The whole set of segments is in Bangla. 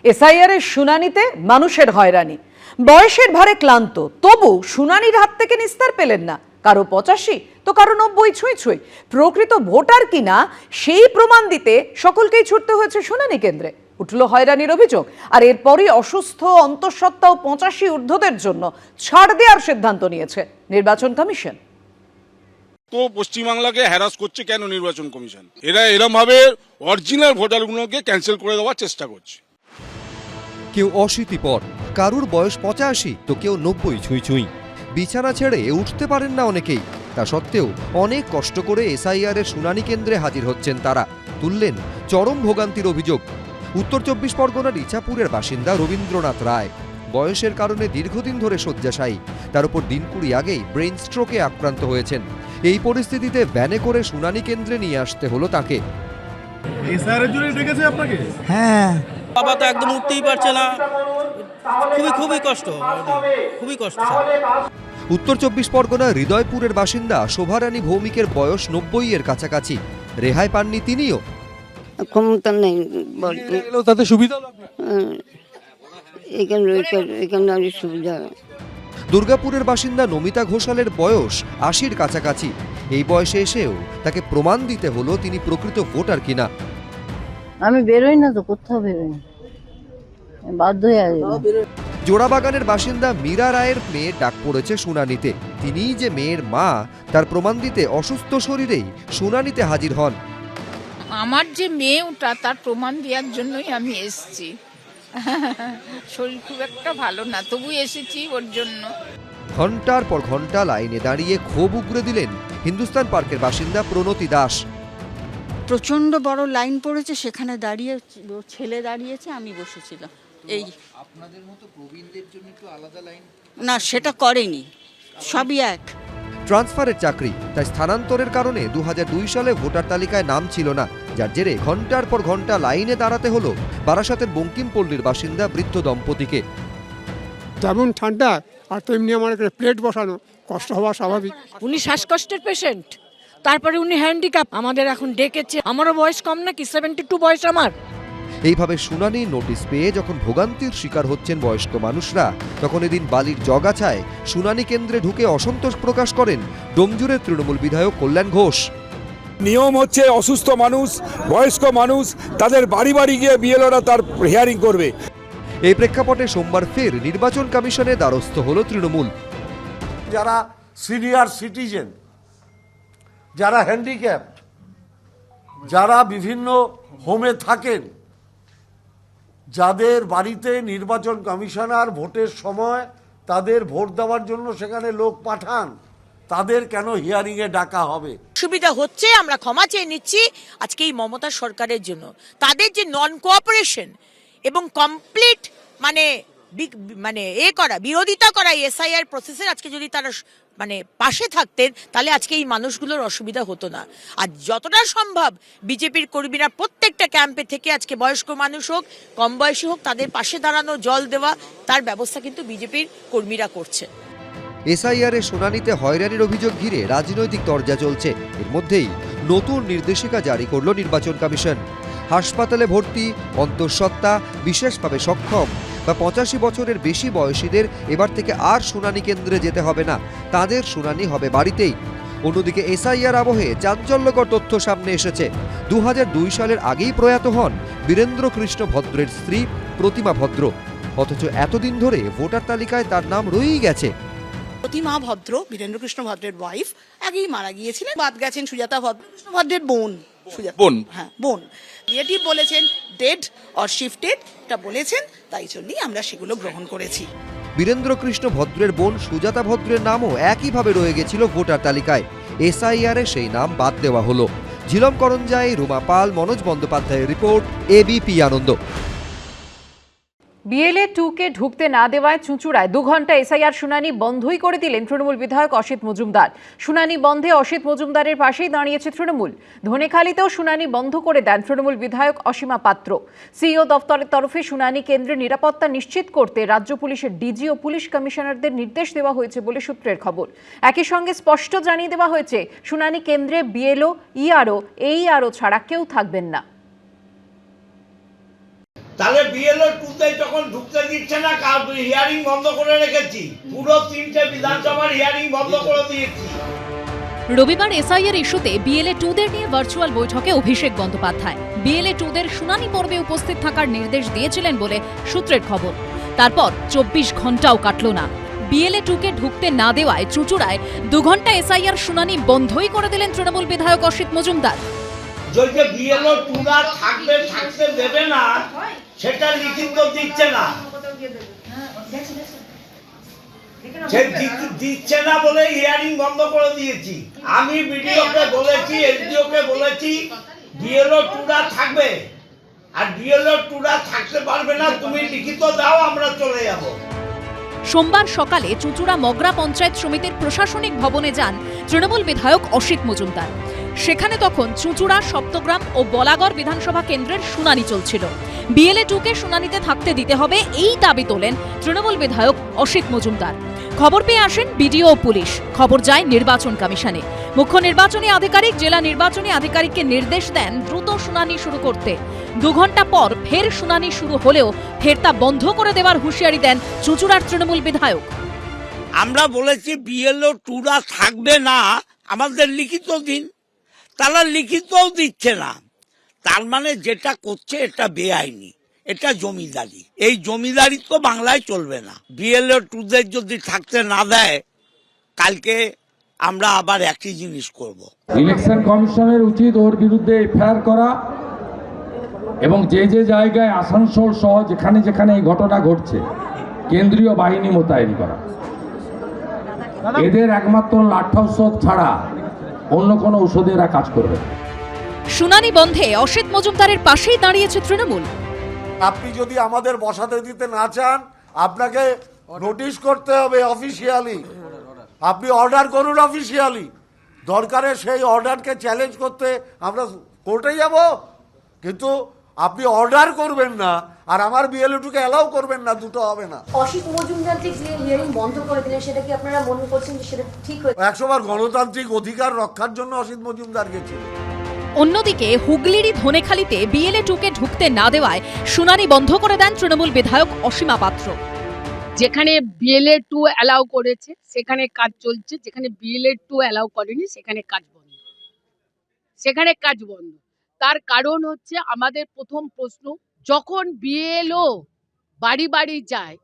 এসআইআর এর শুনানিতে মানুষের হয়রানি, বয়সের ভারে ক্লান্ত, তবু শুনানির হাত থেকে নিস্তার পেলেন না। কারো 85 তো কারো 90 ছুঁই ছুঁই। প্রকৃত ভোটার কিনা সেই প্রমাণ দিতে সকলকেই ছুটতে হয়েছে শুনানি কেন্দ্রে। উঠল হয়রানির অভিযোগ, আর এরপরই অসুস্থ, অন্তঃসত্ত্বা ও 85 ঊর্ধ্বদের জন্য ছাড় দেওয়ার সিদ্ধান্ত নিয়েছে নির্বাচন কমিশন। তো পশ্চিমবাংলাকে হ্যারাস করছে কেন নির্বাচন কমিশন? এরা এরম ভাবে অরিজিনাল ভোটারগুলোকে ক্যান্সেল করে দেওয়ার চেষ্টা করছে। কেউ 80 পর, কারুর বয়স 85 তো কেউ 90 ছুঁই ছুঁই। বিছানা ছেড়ে উঠতে পারেন না অনেকেই। তা সত্ত্বেও অনেক কষ্ট করে এসআইআর এর শুনানি কেন্দ্রে হাজির হচ্ছেন তারা। তুললেন চরম ভোগান্তির অভিযোগ। উত্তর 24 পরগনার ইছাপুরের বাসিন্দা রবীন্দ্রনাথ রায় বয়সের কারণে দীর্ঘদিন ধরে শয্যাশায়ী। তার উপর দিন 20 আগেই ব্রেইন স্ট্রোকে আক্রান্ত হয়েছেন। এই পরিস্থিতিতে ভ্যানে করে শুনানি কেন্দ্রে নিয়ে আসতে হলো তাকে। এসআইআর এর জন্য ডেকেছে আপনাকে? হ্যাঁ, বাবা তো একদম উঠতেই পারছে না, খুবই কষ্ট, খুবই কষ্ট। উত্তর 24 পরগনা হৃদয়পুরের বাসিন্দা শোভারানী ভৌমিকের বয়স 90 এর কাছাকাছি। রেহাই পাননি তিনিও। ক্ষমতা নেই তাতে সুবিধা এখানে সুবিধা। দুর্গাপুরের বাসিন্দা নমিতা ঘোষালের বয়স 80-র কাছাকাছি। এই বয়সে এসেও তাকে প্রমাণ দিতে হলো তিনি প্রকৃত ভোটার কিনা। আমি বেরোই না তো, কোথাও বেরোই না, বাধ্য হয়ে আসি। জোড়াবাগানের বাসিন্দা মীরা রায়ের মেয়ের ডাক পড়েছে শুনানিতে। তিনিই যে মেয়ের মা তার প্রমাণ দিতে অসুস্থ শরীরেই শুনানিতে হাজির হন। আমার যে মেয়ে ওটা তার প্রমাণ দেওয়ার জন্যই আমি এসেছি। শরীর খুব একটা ভালো না, তবু এসেছি ওর জন্য। ঘন্টার পর ঘন্টা লাইনে দাঁড়িয়ে ক্ষোভ উগরে দিলেন হিন্দুস্তান পার্কের বাসিন্দা প্রণতি দাস। প্রচন্ড বড় লাইন পড়েছে, সেখানে দাঁড়িয়ে ছেলে দাঁড়িয়েছে, আমি বসেছিলাম। এই আপনাদের মতো প্রবীণদের জন্য একটু আলাদা লাইন না, সেটা করেনি, সবই এক। ট্রান্সফারের চাকরি, তাই স্থানান্তরের কারণে 2002 সালে ভোটার তালিকায় নাম ছিল না, যার জেরে ঘন্টার পর ঘন্টা লাইনে দাঁড়াতে হলো বারাসাতের বঙ্কিমপল্লীর বাসিন্দা বৃদ্ধ দম্পতিকে। যেমন ঠান্ডা আর তেমনি আমার প্লেট বসানো, কষ্ট হওয়া স্বাভাবিক। উনি শ্বাসকষ্টের পেশেন্ট, তারপরে উনি হ্যান্ডিক্যাপ। আমাদের এখন ডেকেছে, আমারও বয়স কম নাকি, 72 বয়স আমার। এইভাবে শুনানি নোটিশ পেয়ে যখন ভোগান্তির শিকার হচ্ছেন বয়স্ক মানুষরা, তখন এদিন বালির জগাছায় শুনানি কেন্দ্রে ঢুকে অসন্তোষ প্রকাশ করেন ডোমজুরের তৃণমূল বিধায়ক কল্যাণ ঘোষ। নিয়ম হচ্ছে অসুস্থ মানুষ, বয়স্ক মানুষ, তাদের বাড়ি বাড়ি গিয়ে বিএলওরা তার হিয়ারিং করবে। এই প্রেক্ষাপটে সোমবার ফের নির্বাচন কমিশনে দ্বারস্থ হল তৃণমূল। যারা সিনিয়র সিটিজেন, যারা হ্যান্ডিক্যাপড, যারা বিভিন্ন হোমে থাকেন, যাদের বাড়িতে নির্বাচন কমিশনার ভোটের সময় তাদের ভোট দেওয়ার জন্য সেখানে লোক পাঠান, তাদের কেন হিয়ারিংয়ে ডাকা হবে? সুবিধা হচ্ছে, আমরা ক্ষমা চেয়ে নিচ্ছি আজকে এই মমতা সরকারের জন্য। তাদের যে নন কোঅপারেশন এবং কমপ্লিট বিরোধিতা করা এসআইআর প্রসেসের, আজকে যদি তারা পাশে থাকতেন তাহলে আজকে এই মানুষগুলোর অসুবিধা হতো না। আর যতটা সম্ভব বিজেপির কর্মীরা প্রত্যেকটা ক্যাম্পে থেকে আজকে বয়স্ক মানুষ হোক, কম বয়সী হোক, তাদের পাশে দাঁড়ানো, জল দেওয়া, তার ব্যবস্থা কিন্তু বিজেপির কর্মীরা করছে। এসআইআর এর শুনানিতে হয়রানির অভিযোগ ঘিরে রাজনৈতিক তরজা চলছে। এর মধ্যেই নতুন নির্দেশিকা জারি করল নির্বাচন কমিশন। হাসপাতালে ভর্তি, অন্তঃসত্ত্বা, বিশেষভাবে সক্ষম বা 85 বছরের বেশি বয়সীদের এবার থেকে আর শুনানি কেন্দ্রে যেতে হবে না, তাদের শুনানি হবে বাড়িতেই। অন্যদিকে এসআইআর আবহে চাঞ্চল্যকর তথ্য সামনে এসেছে। 2002 সালের আগেই প্রয়াত হন বীরেন্দ্র কৃষ্ণ ভদ্রের স্ত্রী প্রতিমা ভদ্র, অথচ এতদিন ধরে ভোটার তালিকায় তার নাম রয়েই গেছে। প্রতিমা ভদ্র, বীরেন্দ্র কৃষ্ণ ভদ্রের ওয়াইফ, আগেই মারা গিয়েছিলেন। বাদ গেছেন সুজাতা ভদ্র, কৃষ্ণ ভদ্রের বোন। হ্যাঁ, বোন। রিলেটিভ বলেছেন ডেড অর শিফটেড, এটা বলেছেন, তাই জন্যই আমরা সেগুলো গ্রহণ করেছি। বীরেন্দ্র কৃষ্ণ ভদ্রের বোন সুজাতা ভদ্রের নামও একইভাবে রয়ে গেছিল ভোটার তালিকায়। এসআইআরে সেই নাম বাদ দেওয়া হলো। ঝিলম করঞ্জাই, রুমা পাল, মনোজ বন্দ্যোপাধ্যায়ের রিপোর্ট, এবিপি আনন্দ। বিএলএ 2-কে ঢুকতে না দেওয়ায় চুঁচুড়ায় 2 ঘন্টা এসআইআর শুনানি বন্ধই করে দিলেন তৃণমূল বিধায়ক অসিত মজুমদার। শুনানি বন্ধে অসিত মজুমদারের পাশেই দাঁড়িয়েছে তৃণমূল। ধনেখালিতেও শুনানি বন্ধ করে দেন তৃণমূল বিধায়ক অসীমা পাত্র। সিইও দফতরের তরফে শুনানি কেন্দ্রে নিরাপত্তা নিশ্চিত করতে রাজ্য পুলিশের ডিজি ও পুলিশ কমিশনারদের নির্দেশ দেওয়া হয়েছে বলে সূত্রের খবর। একই সঙ্গে স্পষ্ট জানিয়ে দেওয়া হয়েছে শুনানি কেন্দ্রে বিএলও, ইআরও, এইআরও ছাড়া কেউ থাকবেন না। তাহলে বিএলও 2-তে যখন ঢুকতে দিচ্ছে না, হিয়ারিং বন্ধ করে রেখেছি, পুরো 3টে বিধানসভার হিয়ারিং বন্ধ করে দিয়েছি। রবিবার এসআইআর ইস্যুতে বিএলএ 2দের নিয়ে ভার্চুয়াল বৈঠকে অভিষেক বন্দ্যোপাধ্যায় বিএলএ 2দের শুনানি পর্বে উপস্থিত থাকার নির্দেশ দিয়েছিলেন বলে সূত্রের খবর। তারপর 24 ঘন্টাও কাটল না। বিএলএ 2কে ঢুকতে না দেওয়ায় চুঁচুড়ায় 2 ঘন্টা এসআইআর শুনানি বন্ধই করে দিলেন তৃণমূল বিধায়ক অসিত মজুমদার। যে বিএলও 2রা থাকতে দেবে না, সেটা লিখিত দিচ্ছে না, দিচ্ছে না বলে হিয়ারিং বন্ধ করে দিয়েছি। আমি বিডিওকে বলেছি, এসডিওকে বলেছি, বিএলও 2রা থাকবে, আর বিএলও 2রা থাকতে পারবে না, তুমি লিখিত দাও, আমরা চলে যাব। সোমবার সকালে চুঁচুড়া মগরা পঞ্চায়েত সমিতির প্রশাসনিক ভবনে যান তৃণমূল বিধায়ক অসিত মজুমদার। সেখানে তখন চুঁচুড়া, সপ্তগ্রাম ও বলাগড় বিধানসভা কেন্দ্রের শুনানি চলছিল। বিএলএ 2কে শুনানিতে থাকতে দিতে হবে, এই দাবি তোলেন তৃণমূল বিধায়ক অসিত মজুমদার। খবর পেয়ে আসেন বিডিও ও পুলিশ। খবর যায় নির্বাচন কমিশনে। মুখ্য নির্বাচনী আধিকারিক জেলা নির্বাচনী আধিকারিককে নির্দেশ দেন দ্রুত শুনানি শুরু করতে। 2 ঘন্টা পর ফের শুনানি শুরু হলেও ফের তা বন্ধ করে দেওয়ার হুঁশিয়ারি দেন চুঁচুড়ার তৃণমূল বিধায়ক। আমরা বলেছি বিএলও 2রা থাকবে না, আমাদের লিখিত দিন, তারা লিখিতও দিচ্ছে না। তার মানে যেটা করছে এটা বেআইনি, এটা জমিদারি। এই জমিদারি তো বাংলায় চলবে না। বিএলও 2দের যদি থাকতে না দেয়, কালকে আমরা আবার একই জিনিস করব। ইলেকশন কমিশনের উচিত ওর বিরুদ্ধে এফআইআর করা এবং যে যে জায়গায় আসানসোল সহ যেখানে যেখানে এই ঘটনা ঘটছে কেন্দ্রীয় বাহিনী মোতায়েন করা। এদের একমাত্র লাঠা ঔষধ ছাড়া অন্য কোনো ঔষধে এরা কাজ করবে। শুনানি বন্ধে অসিত মজুমদারের পাশেই দাঁড়িয়েছে তৃণমূল। আপনি যদি আমাদের বসাতে দিতে না চান, আপনাকে নোটিশ করতে হবে অফিসিয়ালি, আপনি অর্ডার করুন অফিসিয়ালি। দরকারে সেই অর্ডারকে চ্যালেঞ্জ করতে আমরা কোর্টে যাব, কিন্তু আপনি অর্ডার করবেন না আর আমার বিএলও 2কে অ্যালাউ করবেন না, দুটো হবে না। অসিত মজুমদার যে হিয়ারিং বন্ধ করে দিলেন, সেটা কি আপনারা মনে করছেন যে সেটা ঠিক হয়েছে? 100 বার গণতান্ত্রিক অধিকার রক্ষার জন্য অসিত মজুমদার গেছিল। অন্যদিকে হুগলিরই ধনেখালিতে বিএলএ 2কে ঢুকতে না দেওয়ায় শুনানি বন্ধ করে দেন তৃণমূল বিধায়ক অসীমা পাত্র। যেখানে বিএলএ 2 অ্যালাউ করেছে সেখানে কাজ চলছে, যেখানে বিএলএ 2 অ্যালাউ করেনি সেখানে কাজ বন্ধ, সেখানে কাজ বন্ধ। তার কারণ হচ্ছে, আমাদের প্রথম প্রশ্ন, যখন বিএলও বাড়ি বাড়ি যায়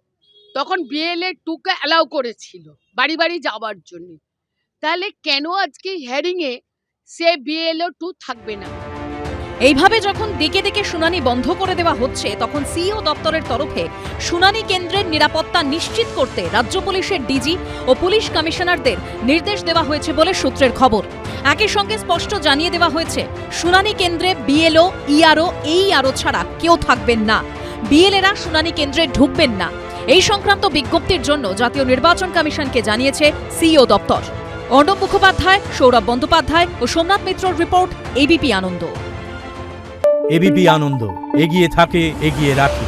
তখন বিএলএ 2কে অ্যালাউ করেছিল বাড়ি বাড়ি যাওয়ার জন্য, তাহলে কেন আজকে হিয়ারিং এ সে বিএলও 2 থাকবে না? এইভাবে যখন দিকে দিকে শুনানি বন্ধ করে দেওয়া হচ্ছে, তখন সিইও দপ্তরের তরফে শুনানি কেন্দ্রের নিরাপত্তা নিশ্চিত করতে রাজ্য পুলিশের ডিজি ও পুলিশ কমিশনারদের নির্দেশ দেওয়া হয়েছে বলে সূত্রের খবর। একই সঙ্গে স্পষ্ট জানিয়ে দেওয়া হয়েছে, শুনানি কেন্দ্রে বিএলও, ইআরও, এইআরও ছাড়া কেউ থাকবেন না। বিএলএরা শুনানি কেন্দ্রে ঢুকবেন না। এই সংক্রান্ত বিজ্ঞপ্তির জন্য জাতীয় নির্বাচন কমিশনকে জানিয়েছে সিইও দপ্তর। অর্ণব মুখোপাধ্যায়, সৌরভ বন্দ্যোপাধ্যায় ও সোমনাথ মিত্রর রিপোর্ট, এবিপি আনন্দ। এবিপি আনন্দ, এগিয়ে থাকে, এগিয়ে রাখে।